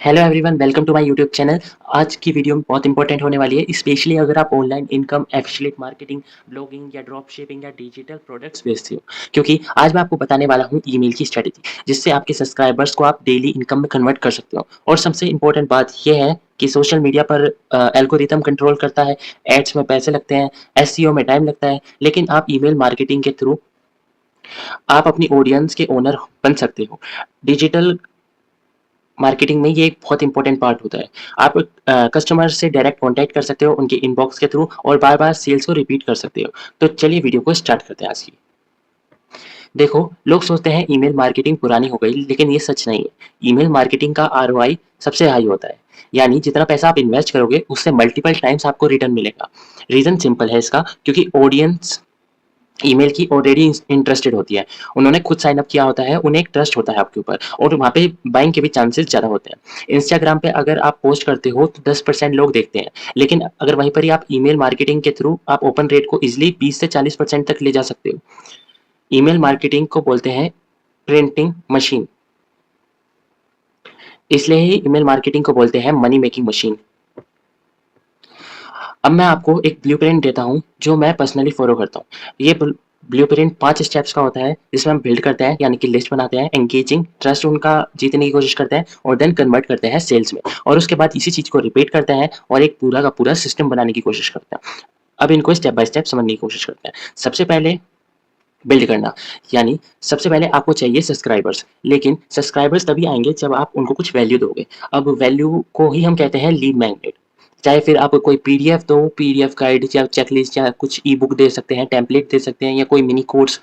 Hello everyone, welcome to my YouTube channel. आज की video में बहुत इंपॉर्टेंट होने वाली है, स्पेशली अगर आप online income, affiliate marketing, blogging या ड्रॉप शिपिंग या डिजिटल प्रोडक्ट्स बेचते हो। क्योंकि आज मैं आपको बताने वाला हूँ ईमेल की स्ट्रेटेजी, जिससे आपके सब्सक्राइबर्स को आप डेली इनकम में कन्वर्ट कर सकते हो। और सबसे इंपॉर्टेंट बात यह है कि सोशल मीडिया पर एल्गोरिथम कंट्रोल करता है, एड्स में पैसे लगते हैं, एसईओ में टाइम लगता है, लेकिन आप ईमेल मार्केटिंग के थ्रू आप अपनी ऑडियंस के ओनर बन सकते हो। डिजिटल मार्केटिंग में ये एक बहुत इंपॉर्टेंट पार्ट होता है। आप कस्टमर से डायरेक्ट कॉन्टैक्ट कर सकते हो उनके इनबॉक्स के थ्रू और बार-बार सेल्स को रिपीट कर सकते हो। तो चलिए वीडियो को स्टार्ट करते हैं आज की। देखो, लोग सोचते हैं ईमेल मार्केटिंग पुरानी हो गई, लेकिन ये सच नहीं है। ईमेल मार्केटिंग का आरओआई सबसे हाई होता है। यानी जितना पैसा आप इन्वेस्ट करोगे, उससे मल्टीपल टाइम्स आपको रिटर्न मिलेगा। रीज़न सिंपल है इसका, क्योंकि ऑडियंस ईमेल की ऑलरेडी इंटरेस्टेड होती है। उन्होंने खुद साइन अप किया होता है, उन्हें एक ट्रस्ट होता है आपके ऊपर और वहाँ पे बाइंग के भी चांसेस ज़्यादा होते हैं। इंस्टाग्राम पे अगर आप पोस्ट करते हो तो 10% लोग देखते हैं, लेकिन अगर वहीं पर ही आप ईमेल मार्केटिंग के थ्रू आप ओपन रेट को ईज़िली 20 से 40% तक ले जा सकते हो। ईमेल मार्केटिंग को बोलते हैं प्रिंटिंग मशीन, इसलिए ही ईमेल मार्केटिंग को बोलते हैं मनी मेकिंग मशीन। अब मैं आपको एक ब्लूप्रिंट देता हूँ जो मैं पर्सनली फॉलो करता हूँ। ये ब्लूप्रिंट 5 स्टेप्स का होता है, जिसमें हम बिल्ड करते हैं, यानी कि लिस्ट बनाते हैं, एंगेजिंग ट्रस्ट उनका जीतने की कोशिश करते हैं और देन कन्वर्ट करते हैं सेल्स में, और उसके बाद इसी चीज़ को रिपीट करते हैं और एक पूरा का पूरा सिस्टम बनाने की कोशिश करते हैं। अब इनको स्टेप बाय स्टेप समझने की कोशिश करते हैं। सबसे पहले बिल्ड करना, यानी सबसे पहले आपको चाहिए सब्सक्राइबर्स, लेकिन सब्सक्राइबर्स तभी आएँगे जब आप उनको कुछ वैल्यू दोगे। अब वैल्यू को ही हम कहते हैं लीड मैग्नेट। चाहे फिर आप कोई पीडीएफ दो, पीडीएफ गाइड या चेकलिस्ट या कुछ ई-बुक दे सकते हैं, टेम्पलेट दे सकते हैं या कोई मिनी कोर्स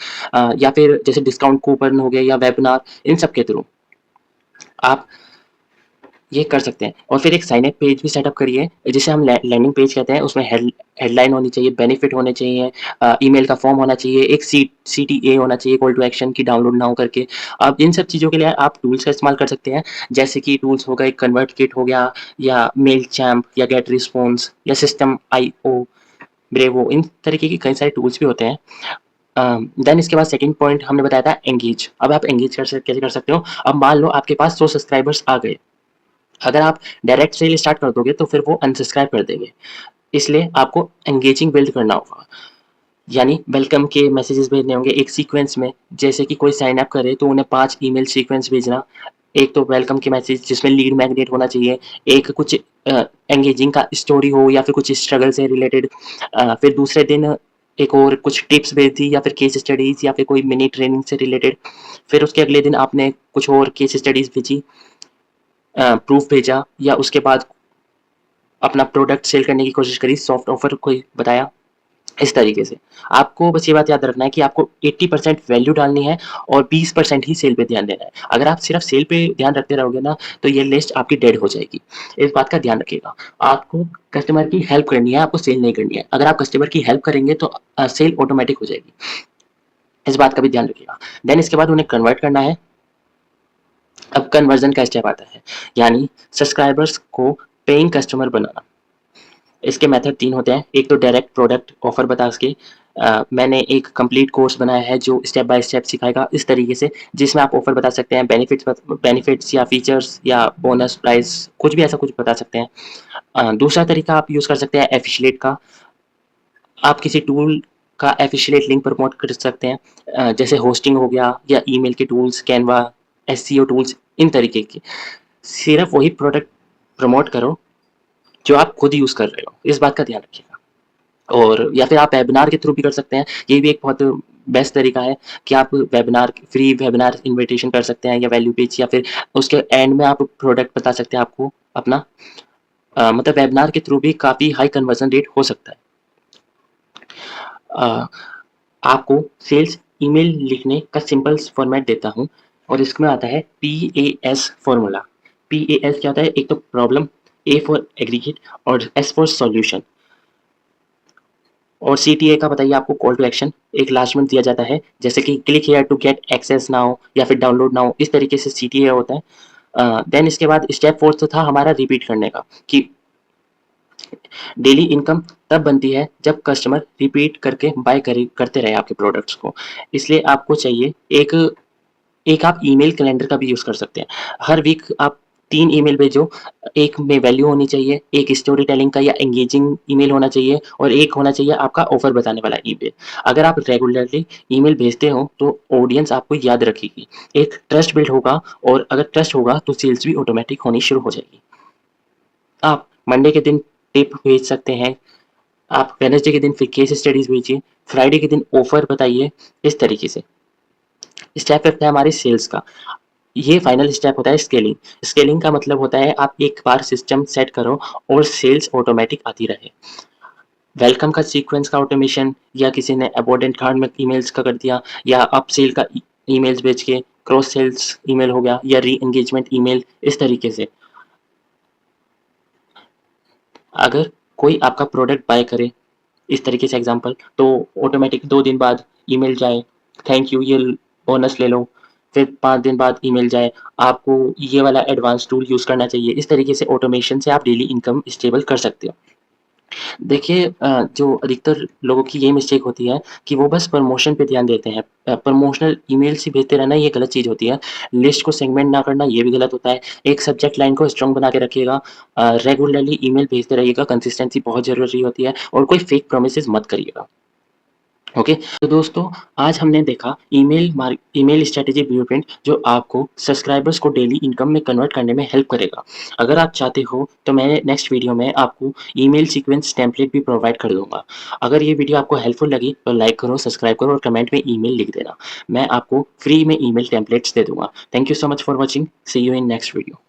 या फिर जैसे डिस्काउंट कूपन हो गया या वेबिनार, इन सब के थ्रू आप ये कर सकते हैं। और फिर एक साइन अप पेज भी सेटअप करिए, जिसे हम लैंडिंग पेज कहते हैं। उसमें हेडलाइन होनी चाहिए, बेनिफिट होने चाहिए, ईमेल का फॉर्म होना चाहिए, एक सीटीए होना चाहिए, कॉल टू एक्शन की डाउनलोड ना हो करके। अब इन सब चीज़ों के लिए आप टूल्स का इस्तेमाल कर सकते हैं, जैसे कि टूल्स हो गए कन्वर्ट किट हो गया, या मेल चैम्प या गेट रिस्पॉन्स या सिस्टम आईओ, ब्रेवो, इन तरीके के कई सारे टूल्स भी होते हैं। देन इसके बाद सेकंड पॉइंट हमने बताया था एंगेज। अब आप एंगेज कैसे कर सकते हो। अब मान लो आपके पास 100 सब्सक्राइबर्स आ गए, अगर आप डायरेक्ट सेल स्टार्ट कर दोगे तो फिर वो अनसब्सक्राइब कर देंगे। इसलिए आपको एंगेजिंग बिल्ड करना होगा, यानी वेलकम के मैसेजेस भेजने होंगे एक सीक्वेंस में। जैसे कि कोई साइन अप करे तो उन्हें 5 ईमेल सीक्वेंस भेजना। एक तो वेलकम के मैसेज जिसमें लीड मैग्नेट होना चाहिए, एक कुछ एंगेजिंग का स्टोरी हो या फिर कुछ स्ट्रगल से रिलेटेड, फिर दूसरे दिन एक और कुछ टिप्स भेज दी या फिर केस स्टडीज या फिर कोई मिनी ट्रेनिंग से रिलेटेड। फिर उसके अगले दिन आपने कुछ और केस स्टडीज भेजी, प्रूफ भेजा, या उसके बाद अपना प्रोडक्ट सेल करने की कोशिश करी, सॉफ्ट ऑफर कोई बताया। इस तरीके से आपको बस ये बात याद रखना है कि आपको 80% वैल्यू डालनी है और 20% ही सेल पे ध्यान देना है। अगर आप सिर्फ सेल पे ध्यान रखते रहोगे ना, तो ये लिस्ट आपकी डेड हो जाएगी। इस बात का ध्यान रखिएगा। आपको कस्टमर की हेल्प करनी है, आपको सेल नहीं करनी है। अगर आप कस्टमर की हेल्प करेंगे तो सेल ऑटोमेटिक हो जाएगी। इस बात का भी ध्यान रखिएगा। देन इसके बाद उन्हें कन्वर्ट करना है। अब कन्वर्जन का स्टेप आता है, यानी सब्सक्राइबर्स को पेइंग कस्टमर बनाना। इसके मेथड 3 होते हैं। एक तो डायरेक्ट प्रोडक्ट ऑफर बता के, मैंने एक कंप्लीट कोर्स बनाया है जो स्टेप बाय स्टेप सिखाएगा इस तरीके से, जिसमें आप ऑफर बता सकते हैं, बेनिफिट्स या फीचर्स या बोनस प्राइस, कुछ भी ऐसा कुछ बता सकते हैं। दूसरा तरीका आप यूज़ कर सकते हैं एफिशिएट का। आप किसी टूल का एफिशिएट लिंक प्रमोट कर सकते हैं, जैसे होस्टिंग हो गया या ईमेल के टूल्स, कैनवा, एसईओ टूल्स, इन तरीके की। सिर्फ वही प्रोडक्ट प्रमोट करो जो आप खुद यूज़ कर रहे हो। इस बात का ध्यान रखिएगा। और या फिर आप वेबिनार के थ्रू भी कर सकते हैं। ये भी एक बहुत बेस्ट तरीका है कि आप वेबिनार, फ्री वेबिनार इन्विटेशन कर सकते हैं या वैल्यू पेज, या फिर उसके एंड में आप प्रोडक्ट बता सकते हैं आपको अपना। मतलब वेबिनार के थ्रू भी काफ़ी हाई कन्वर्जन रेट हो सकता है। अ, आपको सेल्स ईमेल लिखने का सिंपल फॉर्मेट देता हूँ, और इसमें आता है PAS फॉर्मूला। PAS क्या होता है? एक तो प्रॉब्लम, A फॉर एग्रीगेट और S फॉर सॉल्यूशन। और सीटीए का बताइए आपको कॉल टू एक्शन एक लास्ट में दिया जाता है, जैसे कि click here to get access now या फिर डाउनलोड नाउ, इस तरीके से सीटीए होता है। देन इसके बाद स्टेप 4 था हमारा रिपीट करने का, कि डेली इनकम तब बनती है जब कस्टमर रिपीट करके बाय करते रहे आपके प्रोडक्ट्स को। इसलिए आपको चाहिए एक एक आप ईमेल कैलेंडर का भी यूज़ कर सकते हैं। हर वीक आप 3 ईमेल भेजो, एक में वैल्यू होनी चाहिए, एक स्टोरी टेलिंग का या एंगेजिंग ईमेल होना चाहिए और एक होना चाहिए आपका ऑफर बताने वाला ईमेल। अगर आप रेगुलरली ईमेल भेजते हो तो ऑडियंस आपको याद रखेगी, एक ट्रस्ट बिल्ड होगा और अगर ट्रस्ट होगा तो सेल्स भी ऑटोमेटिक होनी शुरू हो जाएगी। आप मंडे के दिन टिप भेज सकते हैं, आप वेडनेसडे के दिन फिर केस स्टडीज भेजिए, फ्राइडे के दिन ऑफर बताइए, इस तरीके से। स्टेप है हमारे सेल्स का। ये फाइनल स्टेप होता है स्केलिंग। स्केलिंग का मतलब होता है आप एक बार सिस्टम सेट करो और सेल्स ऑटोमेटिक आती रहे। वेलकम का सीक्वेंस का ऑटोमेशन या किसी ने अबॉर्डेंट कार्ड में ईमेल्स का कर दिया या अप सेल का ईमेल्स भेज के क्रॉस सेल्स ईमेल हो गया या री एंगेजमेंट ईमेल, इस तरीके से। अगर कोई आपका प्रोडक्ट बाय करे इस तरीके से एग्जांपल, तो ऑटोमेटिक 2 दिन बाद ईमेल जाए, थैंक यू ये बोनस ले लो। फिर 5 दिन बाद ईमेल जाए, आपको ये वाला एडवांस टूल यूज़ करना चाहिए। इस तरीके से ऑटोमेशन से आप डेली इनकम स्टेबल कर सकते हो। देखिए जो अधिकतर लोगों की ये मिस्टेक होती है कि वो बस प्रमोशन पे ध्यान देते हैं। प्रमोशनल ईमेल्स ही भेजते रहना ये गलत चीज़ होती है। लिस्ट को सेगमेंट ना करना ये भी गलत होता है। एक सब्जेक्ट लाइन को स्ट्रॉन्ग बना के रखिएगा। रेगुलरली ईमेल भेजते रहिएगा, कंसिस्टेंसी बहुत ज़रूरी होती है और कोई फेक प्रॉमिसेस मत करिएगा। ओके, तो दोस्तों आज हमने देखा ईमेल स्ट्रैटेजी ब्लूप्रिंट जो आपको सब्सक्राइबर्स को डेली इनकम में कन्वर्ट करने में हेल्प करेगा। अगर आप चाहते हो तो मैं नेक्स्ट वीडियो में आपको ईमेल सीक्वेंस टेम्पलेट भी प्रोवाइड कर दूंगा। अगर ये वीडियो आपको हेल्पफुल लगी तो लाइक करो, सब्सक्राइब करो और कमेंट में ईमेल लिख देना। मैं आपको फ्री में ईमेल टेम्पलेट्स दे दूंगा। Thank you so much for watching. See you in next video.